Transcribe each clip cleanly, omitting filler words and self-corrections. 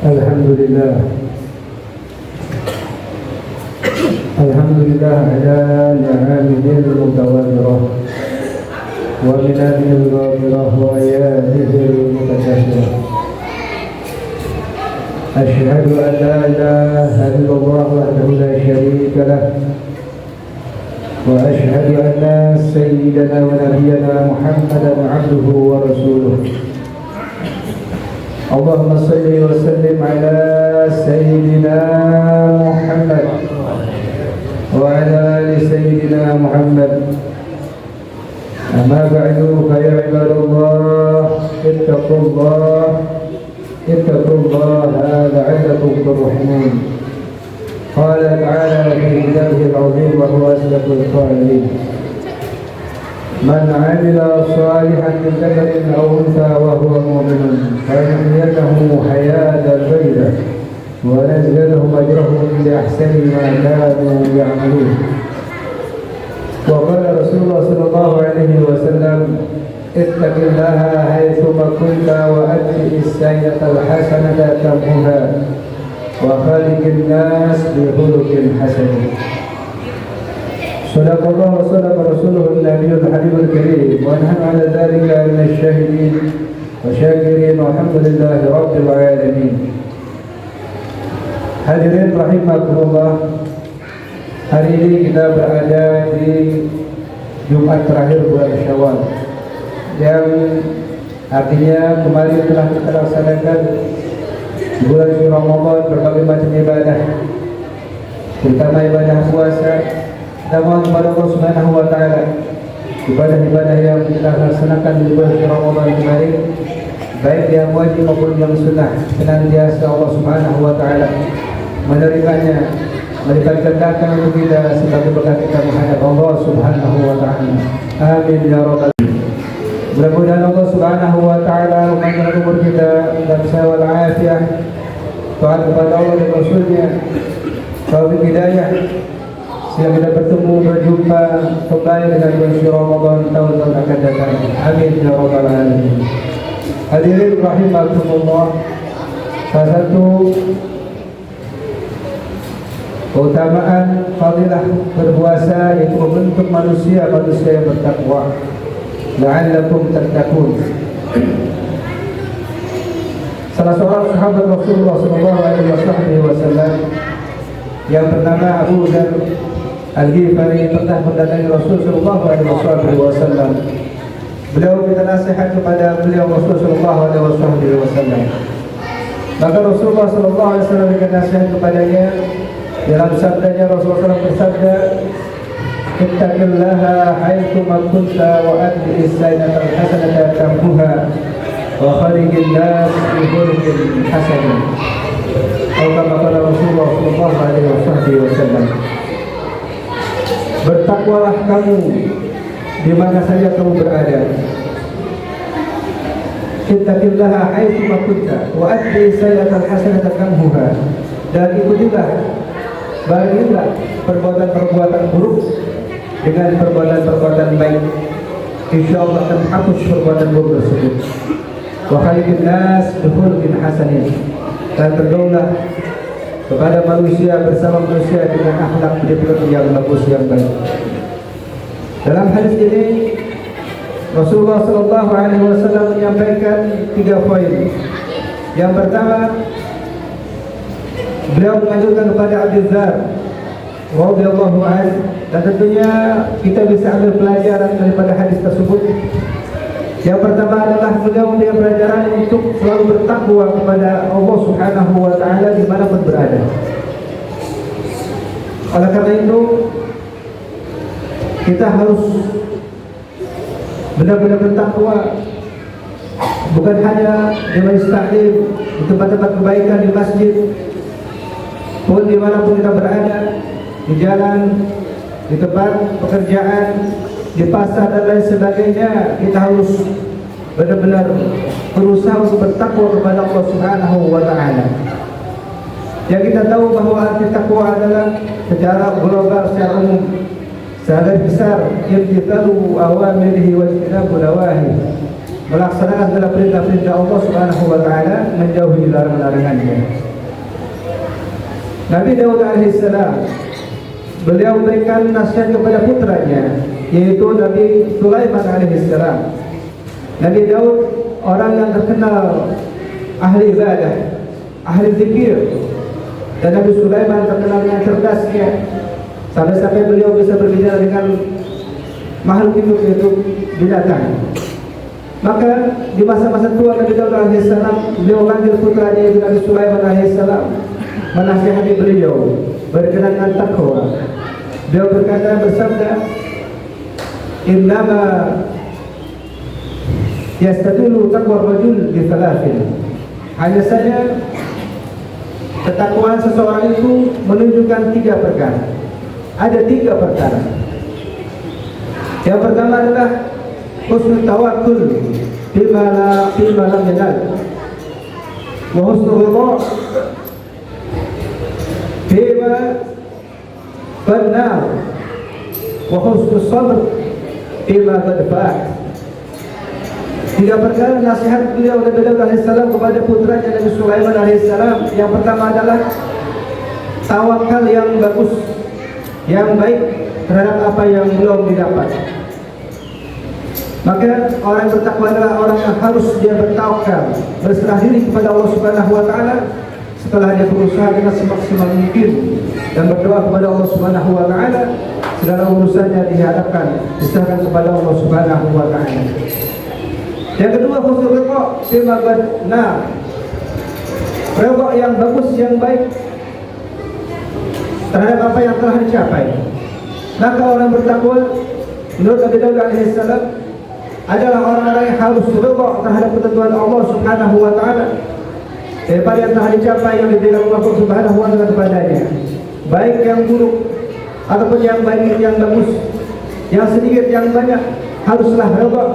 Alhamdulillah. Alhamdulillah ala ni'amihil mutawazzirah wa minanil ghafirah wa ayatihil mutakabbirah. Asyhadu an la ilaha illallah wahdahu la syarika lah wa asyhadu anna sayyidana wa nabiyyana Muhammadan abduhu wa rasuluh. Allahumma salli wa sallim ala sayyidina Muhammad wa ala ali sayyidina Muhammad. Amma ba'du fa ya ibadallah ittaqullaha la'allakum turhamun. Qala ta'ala fi kitabihil 'azim wa huwa asdaqul qa'ilin. Man 'amila salihan min dhakarin aw untha wa huwa mu'minun falyahyiyannahu hayatan thayyibah wa lazidannahum ajrahum bi ahsani ma kanu ya'malun. Wa qala Rasulullah sallallahu alaihi wasallam ittaqillaha haitsuma kunta wa atbi'is sayyi'atal hasanata tamhuha wa khaliqin nas bi khuluqin hasan. Sadaqallah wa sadaqa rasuluhu an-nabiyyul habibul karim wa nahnu ala dhalika minash syahidin wa syakirin walhamdulillahi rabbil alamin. Hadirin rahimakumullah, hari ini kita berada di Jumat terakhir bulan Syawal, yang artinya kemarin telah kita laksanakan bulan Ramadan berbagai macam ibadah, terutama ibadah puasa. Kita mohon kepada Allah Subhanahu wa taala ibadah-ibadah yang kita laksanakan di bulan Ramadan kemarin, baik yang wajib maupun yang sunnah, senantiasa Allah Subhanahu wa taala menerimanya, melipat gandakan untuk kita sebagai berkat kita menghadap Allah Subhanahu wa taala. Amin ya rabbal alamin. Mudah-mudahan Allah Subhanahu wa taala memanjangkan umur kita dan sehat wal afiat. Taat kepada Allah dan Rasulnya, taufik hidayah, sehingga kita bertemu berjumpa kembali dengan bulan Ramadan tahun-tahun akan datang. Amin ya rabbal alamin. Hadirin rahimakumullah, salah satu keutamaan fadilah berpuasa yaitu membentuk manusia yang bertakwa. La'allakum tattaqun. Salah seorang sahabat Rasulullah sallallahu alaihi wasallam yang bernama Abu Dzar Al-Ghifari pernah mendatangi Rasul sallallahu alaihi wasallam. Beliau minta nasihat kepada beliau Rasul sallallahu alaihi wasallam. Maka Rasulullah sallallahu alaihi wasallam memberikan nasihat kepadanya. Dalam sabdanya Rasulullah SAW bersabda, ittaqillaha haitsuma kunta wa atbi'is sayyi'atal hasanata tamhuha wa khaliqin nas bi khuluqin hasan. Atau kama qala Rasulullah sallallahu alaihi wasallam, bertakwalah kamu di mana saja kamu berada. Ittaqillaha haitsuma kunta wa atbi'is sayyi'atal hasanata tamhuha. Dan ikutilah, bagilah perbuatan-perbuatan buruk dengan perbuatan-perbuatan baik, insya Allah akan hapus perbuatan buruk tersebut. Wa khaliqin nas bi khuluqin hasanin. Dan bergaulah kepada manusia bersama manusia dengan akhlak yang bagus, yang baik. Dalam hadis ini Rasulullah sallallahu alaihi wasallam menyampaikan 3 poin. Yang pertama, beliau mengajukan kepada Abu Dzar radhiyallahu anhu, dan tentunya kita bisa ambil pelajaran daripada hadis tersebut. Yang pertama adalah beliau memberikan pelajaran untuk selalu bertakwa kepada Allah Subhanahu wa taala dimanapun berada. Oleh karena itu kita harus benar-benar bertakwa, bukan hanya di majelis taklim, di tempat-tempat kebaikan, di masjid, pun dimanapun kita berada, di jalan, di tempat pekerjaan, di pasar dan lain sebagainya, kita harus benar-benar berusaha untuk bertakwa kepada Allah Subhanahu wa taala. Yang kita tahu bahwa arti takwa adalah secara global, secara umum, secara besar, imtithalu awamirihi wa ijtinabu nawahi. melaksanakan segala perintah-perintah Allah Subhanahu wa taala, menjauhi larangan-larangannya. Nabi Daud alaihissalam, beliau memberikan nasihat kepada putranya, yaitu Nabi Sulaiman alaihissalam. Nabi Daud orang yang terkenal ahli ibadah, ahli zikir, dan Nabi Sulaiman terkenal dengan cerdasnya, sampai-sampai beliau bisa berbicara dengan makhluk hidup, yaitu binatang. Maka di masa-masa tua Nabi Daud alaihissalam, beliau memanggil putranya yaitu Nabi Sulaiman alaihissalam, menasihati beliau berkenaan dengan takwa. Beliau berkata, bersabda, innama yastadulu taqwa rajul bi thalathin. Hanya saja ketakwaan seseorang itu menunjukkan 3 perkara. Ada 3 perkara. Yang pertama adalah husnul tawakkul bima lam yanal, wa husnul ridha bima benar, wa husnul sabr bima qad fa'at. 3 perkara nasihat beliau Nabi Daud alaihissalam kepada putranya Nabi Sulaiman alaihissalam. Yang pertama adalah tawakal yang bagus, yang baik terhadap apa yang belum didapat. Maka orang yang bertakwa adalah orang yang harus dia bertawakal, berserah diri kepada Allah Subhanahu wa taala setelah dia berusaha dengan semaksimal mungkin dan berdoa kepada Allah Subhanahu wa taala, segala urusannya dihadapkan, diserahkan kepada Allah Subhanahu wa taala. Yang kedua, husnul ridha bima benar, ridha yang bagus, yang baik terhadap apa yang telah dicapai. Maka orang bertakwa menurut Nabi Daud alaihissalam adalah orang-orang yang harus ridha terhadap ketentuan Allah Subhanahu wa taala daripada yang telah dicapai yang diberikan Allah Subhanahu wa taala kepadanya, baik yang buruk ataupun yang baik, yang bagus, yang sedikit, yang banyak, haruslah ridha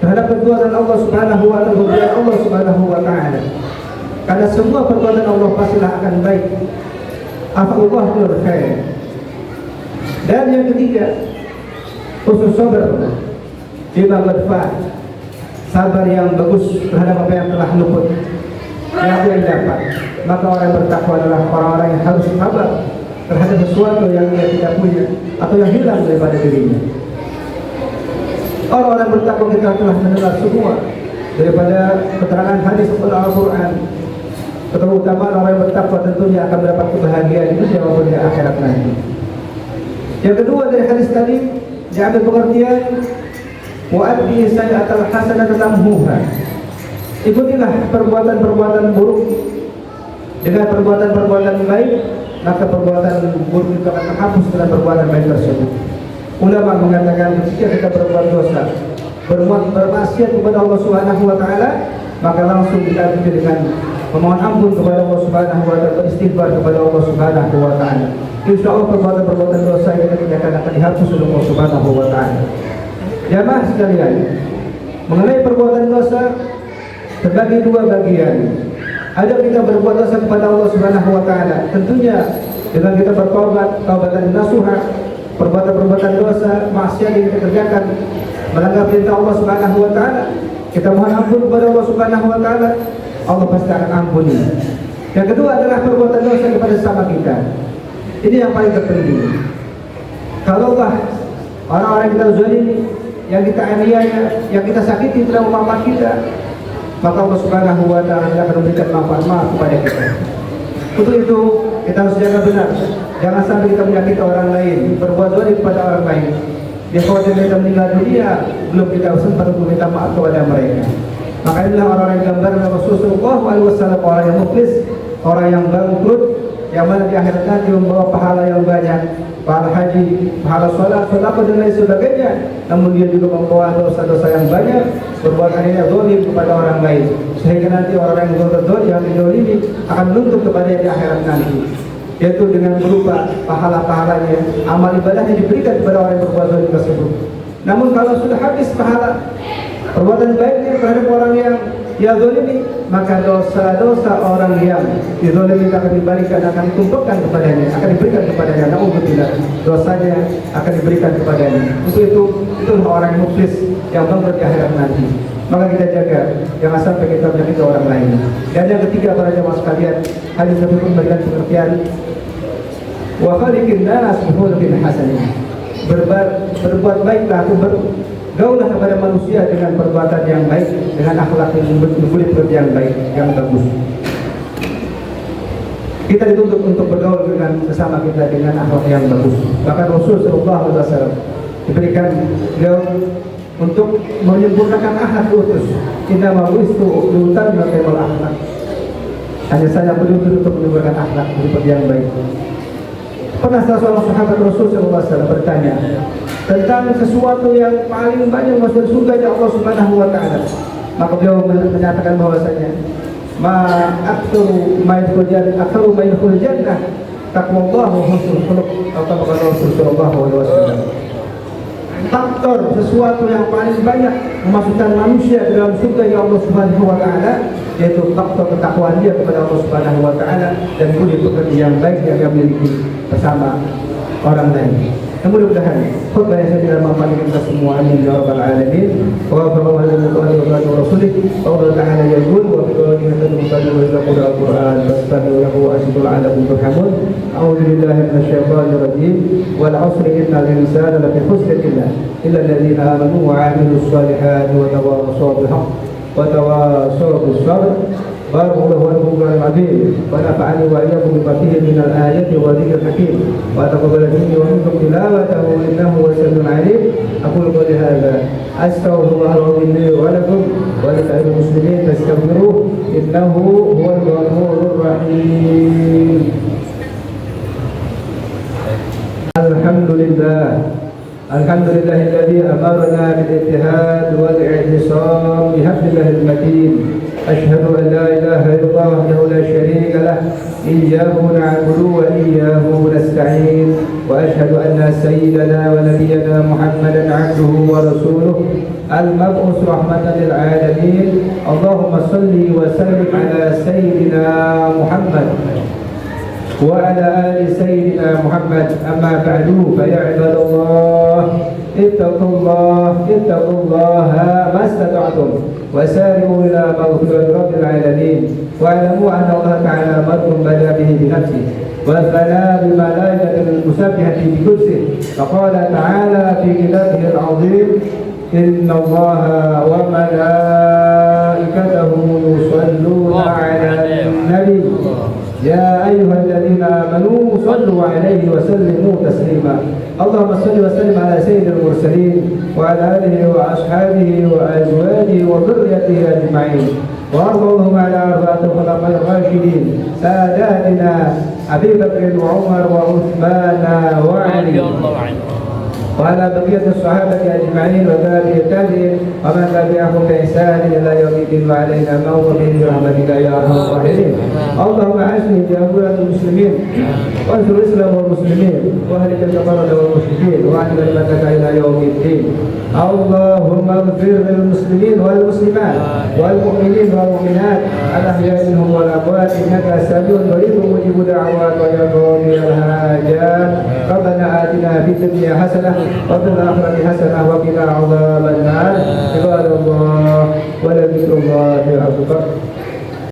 terhadap ketentuan Allah Subhanahu wa taala, Allah Subhanahu wa taala. Karena semua perbuatan Allah pastilah akan baik. Afallah bil khair. Dan yang ketiga, husnul sabr bima qad fa'at, sabar yang bagus terhadap apa yang telah luput, yang dia dapat. Maka orang yang bertakwa adalah orang-orang yang harus sabar terhadap sesuatu yang dia tidak punya atau yang hilang daripada dirinya. Orang-orang bertakwa kita telah mendengar semua daripada keterangan hadis Al-Quran. Terutama orang yang bertakwa tentunya akan mendapat kebahagiaan di dunia maupun di akhirat nanti. Yang kedua dari hadis tadi diambil pengertian wa'adbi sayyi'atal hasanata tamhuha. Ikutilah perbuatan-perbuatan buruk dengan perbuatan-perbuatan baik, maka perbuatan buruk itu akan terhapus dengan perbuatan baik tersebut. Ulama mengatakan ketika kita berbuat dosa, bermaksiat kepada Allah Subhanahu wa taala, maka langsung kita dengan memohon ampun kepada Allah Subhanahu wa taala, beristighfar kepada Allah Subhanahu wa taala. Insyaallah perbuatan-perbuatan dosa yang kita akan dihapus oleh Allah Subhanahu wa taala. Jamaah sekalian, mengenai perbuatan dosa terbagi 2 bagian. Ada kita berbuat dosa kepada Allah Subhanahu wa taala, tentunya dengan kita bertaubat, taubatan nasuha, perbuatan-perbuatan dosa, maksiat yang kita kerjakan, melanggar perintah Allah Subhanahu wa taala, kita mohon ampun kepada Allah Subhanahu wa taala, Allah pasti akan ampuni. Yang kedua adalah perbuatan dosa kepada sesama kita. Ini yang paling terpenting. Kalau orang-orang yang kita zalimi, yang kita aniaya, yang kita sakiti telah memaafkan kita, maka Allah Subhanahu wa taala akan memberikan maaf kepada kita. Untuk itu kita harus jaga benar, jangan sampai kita menyakiti orang lain, berbuat zalim kepada orang lain. Dia khawatir kita meninggal dunia belum kita sempat untuk minta maaf kepada mereka. Maka inilah orang-orang yang gambar Rasulullah SAW, orang yang muflis, orang yang bangkrut, yang mana di akhirat nanti membawa pahala yang banyak, pahala haji, pahala sholat, sedekah dan lain sebagainya. Namun dia juga membawa dosa-dosa yang banyak, berbuat adanya zalim kepada orang lain, sehingga nanti orang yang berbuat yang dizalimi akan menuntut kepadanya di akhirat nanti, yaitu dengan berupa pahala-pahalanya, amal ibadahnya diberikan kepada orang yang berbuat zalim tersebut. Namun kalau sudah habis pahala perbuatan baiknya terhadap orang yang ia zalimi, maka dosa-dosa orang yang dizalimi akan diberikan, akan ditumpukkan kepadanya, akan diberikan kepadanya. Naudzubillah, dosanya akan diberikan kepadanya. Untuk itu orang yang muflis yang bangkrut di akhirat nanti. maka kita jaga jangan sampai kita menyakiti orang lain. Dan yang ketiga, para jemaah sekalian, hadis tersebut memberikan pengertian wa khaliqin nas bi khuluqin hasanin. Berbuat baiklah atau bergaulah kepada manusia dengan perbuatan yang baik, dengan akhlak yang betul-betul yang baik, yang bagus. Kita dituntut untuk bergaul dengan sesama kita dengan akhlak yang bagus. Bahkan Rasul sallallahu alaihi wasallam diberikan beliau untuk menyempurnakan akhlak diutus. Inna ma bu'istu liutammima akhlak. Hanya saya beliau untuk menyempurnakan akhlak seperti yang baik. Pernah salah seorang sahabat Rasul sallallahu alaihi wasallam bertanya tentang sesuatu yang paling banyak masuk surga ya Allah Subhanahu wa taala. Maka beliau menyatakan bahwasanya aktsuru ma yadkhulul jannah taqwallah wa husnul khuluq atau kata Rasul sallallahu alaihi wasallam. Faktor sesuatu yang paling banyak memasukkan manusia ke dalam surga ya Allah Subhanahu wa taala yaitu faktor ketakwaan dia kepada Allah Subhanahu wa taala dan budi pekerti yang baik yang dia miliki bersama orang lain. Mudah-mudahan khutbah yang saya tidak mempanggil kita semua, amin ya rabbal alamin. Wa sallallahu alaihi wa rasulih. Allah Ta'ala yaqul wa fi qawlihi tadabbaru ila Qur'an fastabiqu lahu wa asbiqu la'allakum turhamun. A'udzu billahi minasy syaithanir rajim. Wal 'asri innal insana lafi khusr illa alladziina amanu wa 'amilus shalihati wa tawassaw bil haqq wa tawassaw bis sabr. Barakallahu lakum wa al-'azim wa nafa'ani wa iyyakum bima fihi min al-ayati wa dhikril hakim wa taqabbal minni wa minkum tilawatahu innahu was-sami'ul 'alim. Aqulu qawli hadza astaghfirullaha li wa lakum wa li sa'iril muslimin fastaghfiruhu innahu huwal ghafurur rahim. Alhamdulillahilladzi amarna bil ittihad wal i'tisam bi hablillahil matin. Asyhadu an la ilaha illallah wahdahu la syarika lah iyyahu na'budu wa iyyahu nasta'in wa asyhadu anna sayyidana wa nabiyyana Muhammadan 'abduhu wa rasuluh al-mab'us rahmatan lil 'alamin. Allahumma shalli wa sallim ala sayyidina Muhammad wa ala ali sayyidina Muhammad. Amma ba'du fa ya ibadallah ittaqullaha mastata'tum وسارعوا إلى مغفرة رب العالمين واعلموا أن الله تعالى أمركم بدأ به بنفسه وثنى بملائكة المسبحة بكرسه فقال تعالى في كتابه العظيم إن الله وملائكته يصلون على النبي يا أيها الذين آمنوا صلوا عليه وسلموا تسليما. اللهم صل وسلم على سيد المرسلين وعلى آله وأصحابه وأزواجه وذريته أجمعين وأرضهم على أربعة الخلفاء الراشدين ساداتنا أبي بكر وعمر وعثمان وعلي وعلى بقية الصحابة أجمعين وتابعي التابعين ومن تبعهم بإحسان إلى يوم الدين وعلينا موت برحمتك يا أرحم الراحمين. اللهم أعزني بأموال المسلمين وانصر الإسلام والمسلمين واهلك الكفرة والمشركين واعلم كلمتك إلى يوم الدين. اللهم اغفر للمسلمين والمسلمات والمؤمنين والمؤمنات الأحياء منهم والأموات إنك سميع قريب مجيب دعوات ويا قاضي الحاجات. ربنا آتنا في الدنيا حسنة وفي الآخرة حسنة وقنا عذاب النار. عباد الله ولذكر الله أكبر.